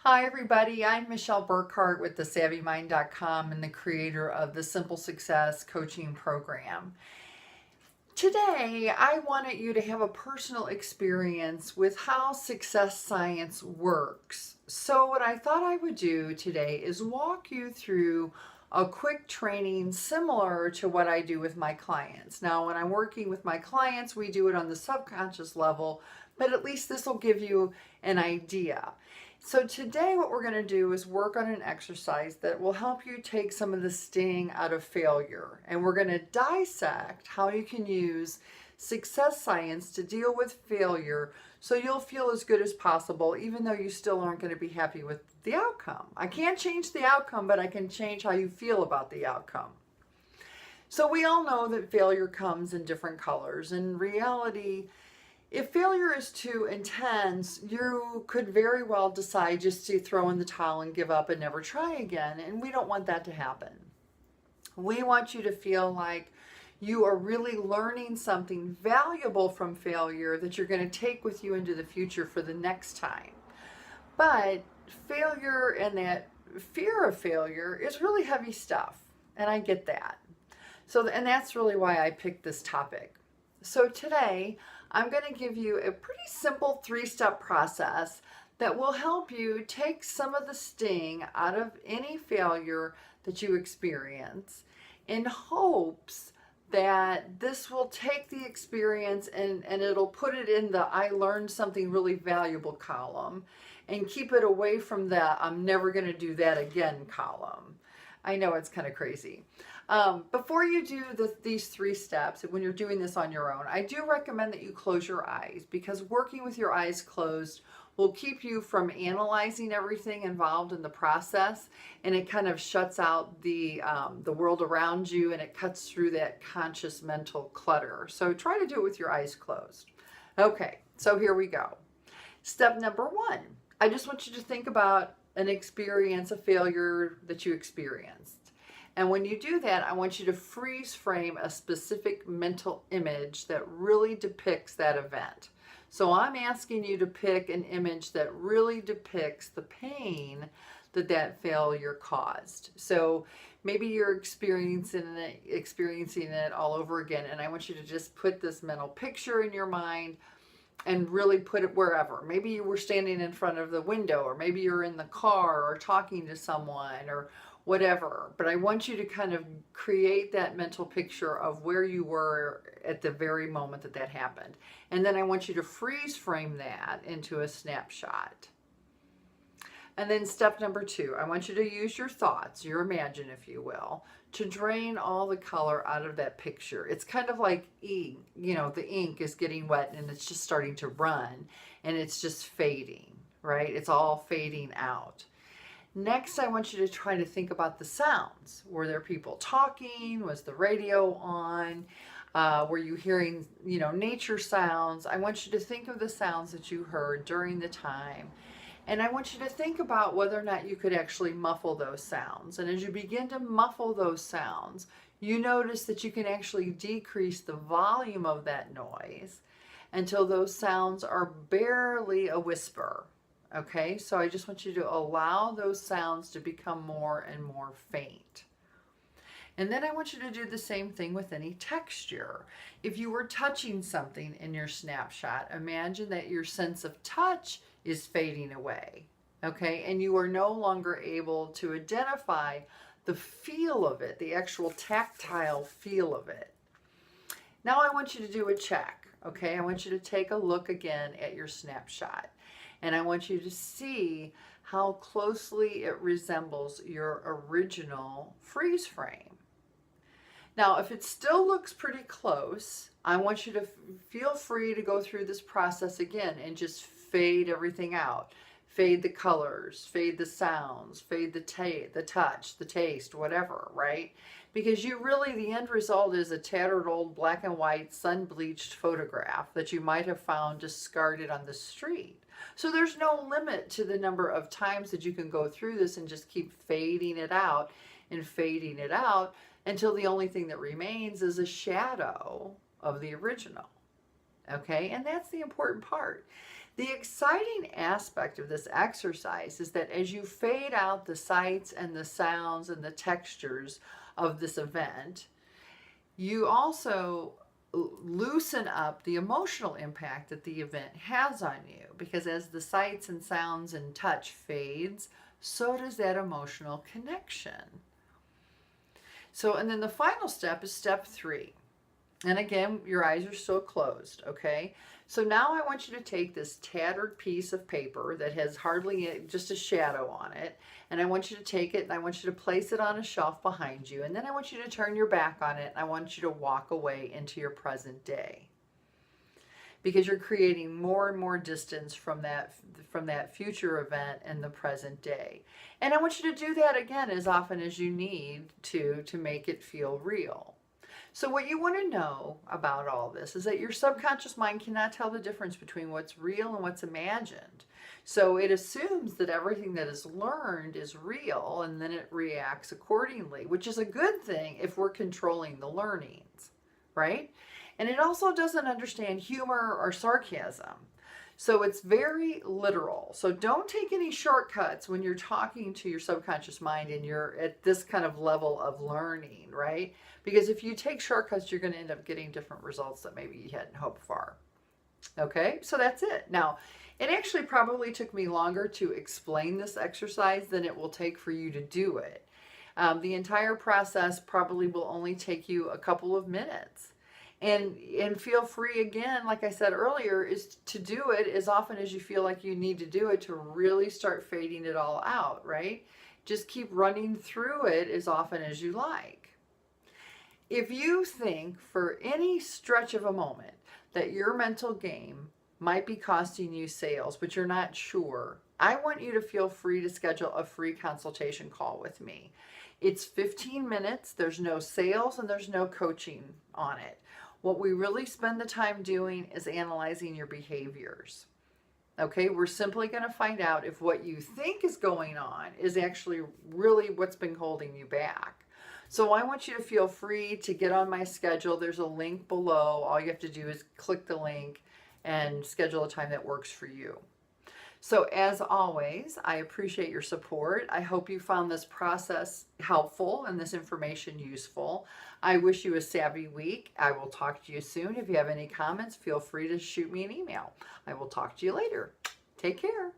Hi everybody, I'm Michele Burghardt with thesavvymind.com and the creator of the Simple Success Coaching Program. Today, I wanted you to have a personal experience with how success science works. So what I thought I would do today is walk you through a quick training similar to what I do with my clients. Now, when I'm working with my clients, we do it on the subconscious level, but at least this will give you an idea. So today what we're going to do is work on an exercise that will help you take some of the sting out of failure. And we're going to dissect how you can use success science to deal with failure so you'll feel as good as possible, even though you still aren't going to be happy with the outcome. I can't change the outcome, but I can change how you feel about the outcome. So we all know that failure comes in different colors. In reality, if failure is too intense, you could very well decide just to throw in the towel and give up and never try again. And we don't want that to happen. We want you to feel like you are really learning something valuable from failure that you're going to take with you into the future for the next time. But failure and that fear of failure is really heavy stuff. And I get that. And that's really why I picked this topic. So today, I'm going to give you a pretty simple 3-step process that will help you take some of the sting out of any failure that you experience in hopes that this will take the experience and it'll put it in the I learned something really valuable column and keep it away from the I'm never going to do that again column. I know it's kind of crazy. Before you do these 3 steps, when you're doing this on your own, I do recommend that you close your eyes, because working with your eyes closed will keep you from analyzing everything involved in the process, and it kind of shuts out the world around you, and it cuts through that conscious mental clutter. So try to do it with your eyes closed. Okay, so here we go. Step number 1, I just want you to think about an experience, a failure that you experienced. And when you do that, I want you to freeze frame a specific mental image that really depicts that event. So I'm asking you to pick an image that really depicts the pain that failure caused. So maybe you're experiencing it all over again, and I want you to just put this mental picture in your mind and really put it wherever. Maybe you were standing in front of the window, or maybe you're in the car or talking to someone or whatever. But I want you to kind of create that mental picture of where you were at the very moment that happened. And then I want you to freeze frame that into a snapshot. And then step number 2, I want you to use your thoughts, your imagine, if you will, to drain all the color out of that picture. It's kind of like ink, the ink is getting wet and it's just starting to run and it's just fading, right? It's all fading out. Next, I want you to try to think about the sounds. Were there people talking? Was the radio on? Were you hearing, nature sounds? I want you to think of the sounds that you heard during the time. And I want you to think about whether or not you could actually muffle those sounds. And as you begin to muffle those sounds, you notice that you can actually decrease the volume of that noise until those sounds are barely a whisper. Okay, so I just want you to allow those sounds to become more and more faint. And then I want you to do the same thing with any texture. If you were touching something in your snapshot, imagine that your sense of touch is fading away, okay? And you are no longer able to identify the feel of it, the actual tactile feel of it. Now I want you to do a check, okay? I want you to take a look again at your snapshot. And I want you to see how closely it resembles your original freeze frame. Now, if it still looks pretty close, I want you to feel free to go through this process again and just fade everything out. Fade the colors, fade the sounds, fade the touch, the taste, whatever, right? Because the end result is a tattered old black and white sun-bleached photograph that you might have found discarded on the street. So there's no limit to the number of times that you can go through this and just keep fading it out until the only thing that remains is a shadow of the original. Okay, and that's the important part. The exciting aspect of this exercise is that as you fade out the sights and the sounds and the textures of this event, you also loosen up the emotional impact that the event has on you, because as the sights and sounds and touch fades, so does that emotional connection. So, and then the final step is step 3. And again, your eyes are still closed, okay? So now I want you to take this tattered piece of paper that has hardly just a shadow on it, and I want you to take it and I want you to place it on a shelf behind you, and then I want you to turn your back on it and I want you to walk away into your present day. Because you're creating more and more distance from that future event and the present day. And I want you to do that again as often as you need to make it feel real. So what you want to know about all this is that your subconscious mind cannot tell the difference between what's real and what's imagined. So it assumes that everything that is learned is real, and then it reacts accordingly, which is a good thing if we're controlling the learnings, right? And it also doesn't understand humor or sarcasm. So it's very literal. So don't take any shortcuts when you're talking to your subconscious mind and you're at this kind of level of learning, right? Because if you take shortcuts, you're going to end up getting different results that maybe you hadn't hoped for. Okay, so that's it. Now, it actually probably took me longer to explain this exercise than it will take for you to do it. The entire process probably will only take you a couple of minutes. And feel free, again, like I said earlier, is to do it as often as you feel like you need to do it to really start fading it all out, right? Just keep running through it as often as you like. If you think for any stretch of a moment that your mental game might be costing you sales, but you're not sure, I want you to feel free to schedule a free consultation call with me. It's 15 minutes, there's no sales, and there's no coaching on it. What we really spend the time doing is analyzing your behaviors. Okay, we're simply going to find out if what you think is going on is actually really what's been holding you back. So I want you to feel free to get on my schedule. There's a link below. All you have to do is click the link and schedule a time that works for you. So as always, I appreciate your support. I hope you found this process helpful and this information useful. I wish you a savvy week. I will talk to you soon. If you have any comments, feel free to shoot me an email. I will talk to you later. Take care.